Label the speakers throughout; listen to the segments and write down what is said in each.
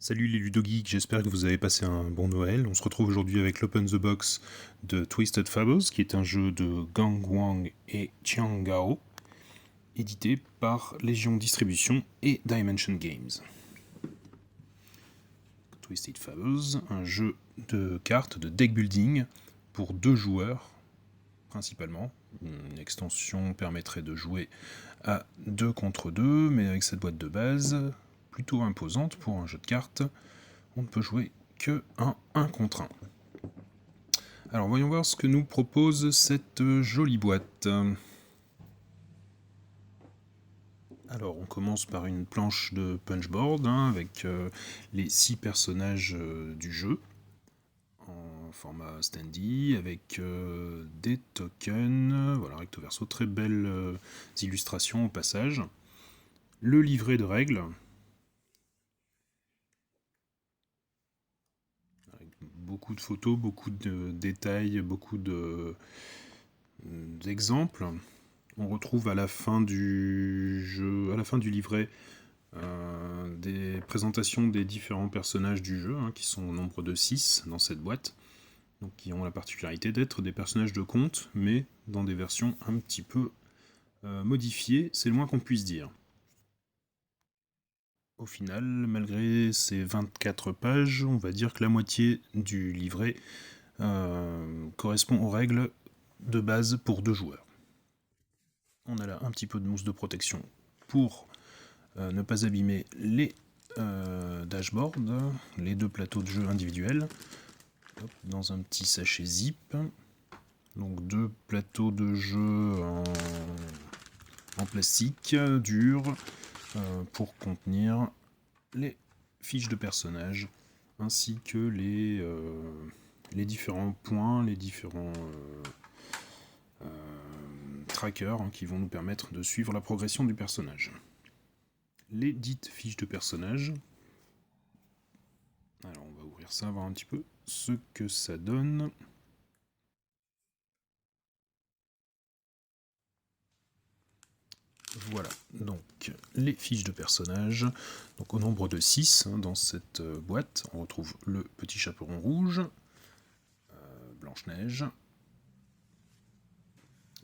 Speaker 1: Salut les ludogeeks, j'espère que vous avez passé un bon Noël. On se retrouve aujourd'hui avec l'Open the Box de Twisted Fables, qui est un jeu de Gang Wang et Chiang Gao, édité par Légion Distribution et Dimension Games. Twisted Fables, un jeu de cartes de deck building pour 2 joueurs, principalement. Une extension permettrait de jouer à 2 contre 2, mais avec cette boîte de base, plutôt imposante pour un jeu de cartes, on ne peut jouer que un 1 contre 1. Alors voyons voir ce que nous propose cette jolie boîte. Alors on commence par une planche de punchboard avec les 6 personnages du jeu en format standy avec des tokens, voilà recto verso, très belles illustrations au passage. Le livret de règles, beaucoup de photos, beaucoup de détails, beaucoup d'exemples. On retrouve à la fin du jeu, à la fin du livret, des présentations des différents personnages du jeu, qui sont au nombre de 6 dans cette boîte, donc qui ont la particularité d'être des personnages de conte, mais dans des versions un petit peu modifiées, c'est le moins qu'on puisse dire. Au final, malgré ces 24 pages, on va dire que la moitié du livret correspond aux règles de base pour 2 joueurs. On a là un petit peu de mousse de protection pour ne pas abîmer les dashboards, les 2 plateaux de jeu individuels. Hop, dans un petit sachet zip. Donc 2 plateaux de jeu en plastique dur pour contenir les fiches de personnages ainsi que les différents points, les différents trackers qui vont nous permettre de suivre la progression du personnage. Les dites fiches de personnages. Alors on va ouvrir ça, voir un petit peu ce que ça donne. Voilà, donc les fiches de personnages. Donc au nombre de 6 dans cette boîte, on retrouve le petit chaperon rouge, Blanche-Neige,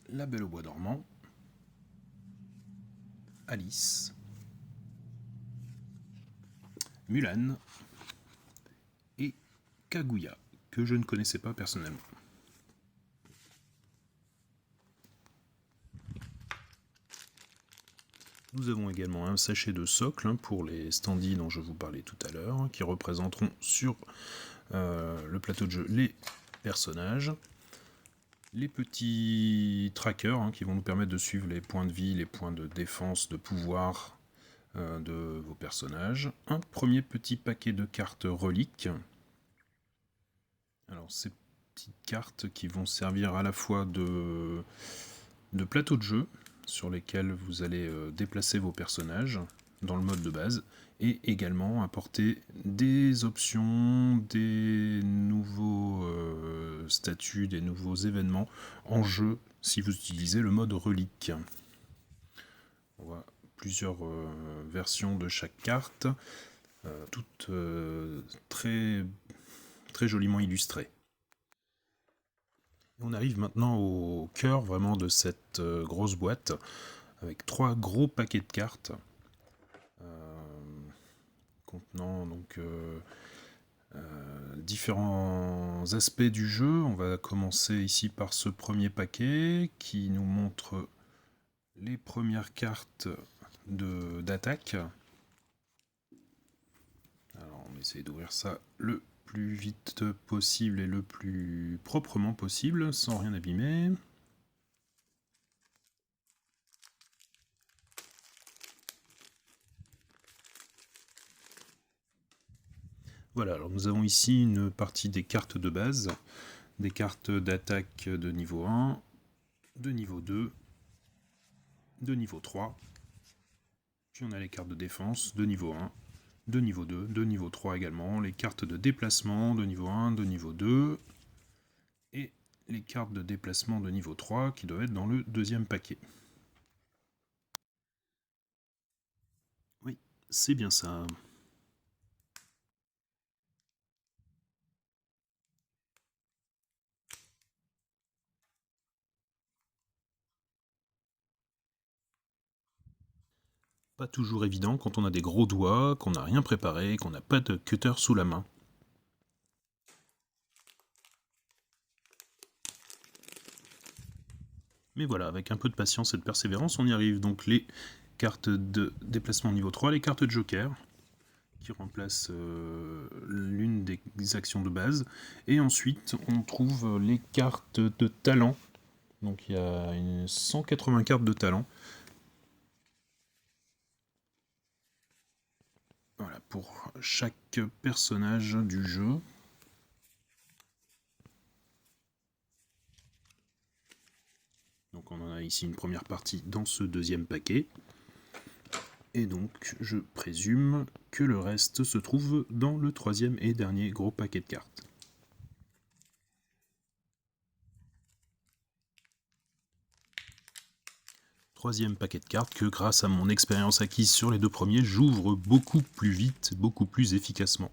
Speaker 1: la Belle au bois dormant, Alice, Mulan et Kaguya, que je ne connaissais pas personnellement. Nous avons également un sachet de socle pour les standees dont je vous parlais tout à l'heure, qui représenteront sur le plateau de jeu les personnages. Les petits trackers qui vont nous permettre de suivre les points de vie, les points de défense, de pouvoir de vos personnages. Un premier petit paquet de cartes reliques. Alors ces petites cartes qui vont servir à la fois de plateau de jeu sur lesquels vous allez déplacer vos personnages dans le mode de base, et également apporter des options, des nouveaux statuts, des nouveaux événements en jeu si vous utilisez le mode relique. On voit plusieurs versions de chaque carte, toutes très, très joliment illustrées. On arrive maintenant au cœur vraiment de cette grosse boîte, avec 3 gros paquets de cartes contenant donc différents aspects du jeu. On va commencer ici par ce premier paquet qui nous montre les premières cartes d'attaque. Alors on essaie d'ouvrir ça le plus vite possible et le plus proprement possible sans rien abîmer. Voilà, alors nous avons ici une partie des cartes de base, des cartes d'attaque de niveau 1, de niveau 2, de niveau 3, puis on a les cartes de défense de niveau 1, de niveau 2, de niveau 3 également, les cartes de déplacement de niveau 1, de niveau 2, et les cartes de déplacement de niveau 3 qui doivent être dans le deuxième paquet. Oui, c'est bien ça. Pas toujours évident quand on a des gros doigts, qu'on n'a rien préparé, qu'on n'a pas de cutter sous la main. Mais voilà, avec un peu de patience et de persévérance, on y arrive. Donc les cartes de déplacement niveau 3, les cartes de joker, qui remplacent l'une des actions de base. Et ensuite, on trouve les cartes de talent. Donc il y a 180 cartes de talent. Voilà, pour chaque personnage du jeu. Donc on en a ici une première partie dans ce deuxième paquet. Et donc je présume que le reste se trouve dans le troisième et dernier gros paquet de cartes. Troisième paquet de cartes que, grâce à mon expérience acquise sur les deux premiers, j'ouvre beaucoup plus vite, beaucoup plus efficacement.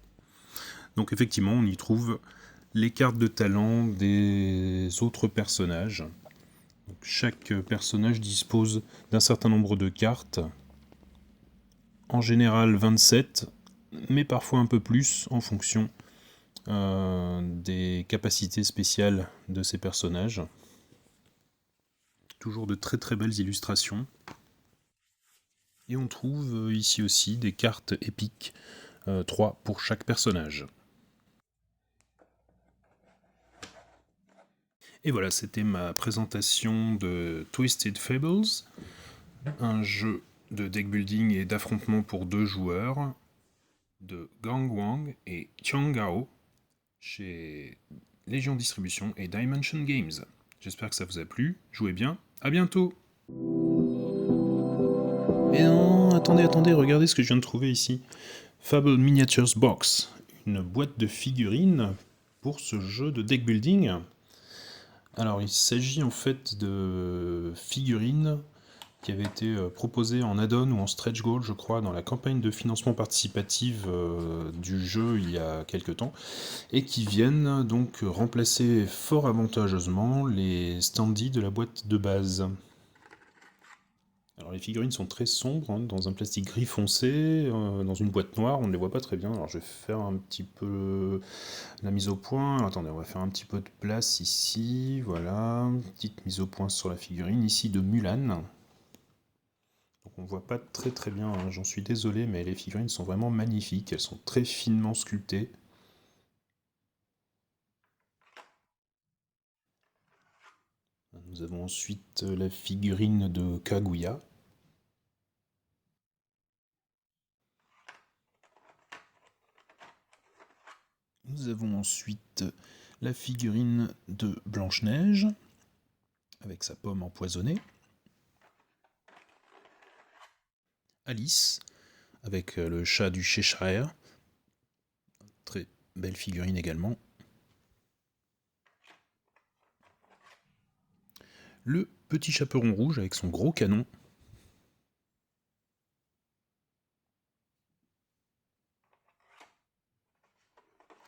Speaker 1: Donc effectivement, on y trouve les cartes de talent des autres personnages. Donc, chaque personnage dispose d'un certain nombre de cartes, en général 27, mais parfois un peu plus en fonction des capacités spéciales de ces personnages. Toujours de très très belles illustrations. Et on trouve ici aussi des cartes épiques, 3 pour chaque personnage. Et voilà, c'était ma présentation de Twisted Fables, un jeu de deck building et d'affrontement pour 2 joueurs de Gang Wang et Tiang Gao chez Légion Distribution et Dimension Games. J'espère que ça vous a plu, jouez bien, à bientôt. Et non, attendez, regardez ce que je viens de trouver ici. Fable Miniatures Box, une boîte de figurines pour ce jeu de deck building. Alors il s'agit en fait de figurines qui avaient été proposées en add-on ou en stretch goal, je crois, dans la campagne de financement participatif du jeu il y a quelques temps, et qui viennent donc remplacer fort avantageusement les standees de la boîte de base. Alors les figurines sont très sombres, hein, dans un plastique gris foncé, dans une boîte noire, on ne les voit pas très bien. Alors je vais faire un petit peu la mise au point. Alors, attendez, on va faire un petit peu de place ici, voilà, petite mise au point sur la figurine ici de Mulan. Donc on voit pas très très bien, hein, j'en suis désolé, mais les figurines sont vraiment magnifiques, elles sont très finement sculptées. Nous avons ensuite la figurine de Kaguya. Nous avons ensuite la figurine de Blanche-Neige, avec sa pomme empoisonnée. Alice, avec le chat du Cheshire. Très belle figurine également. Le petit chaperon rouge avec son gros canon.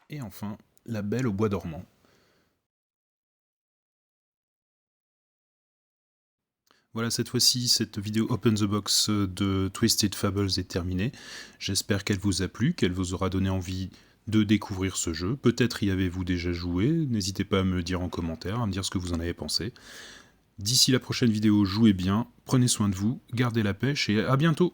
Speaker 1: Et enfin, la belle au bois dormant. Voilà, cette fois-ci, cette vidéo Open the Box de Twisted Fables est terminée. J'espère qu'elle vous a plu, qu'elle vous aura donné envie de découvrir ce jeu. Peut-être y avez-vous déjà joué, n'hésitez pas à me le dire en commentaire, à me dire ce que vous en avez pensé. D'ici la prochaine vidéo, jouez bien, prenez soin de vous, gardez la pêche et à bientôt!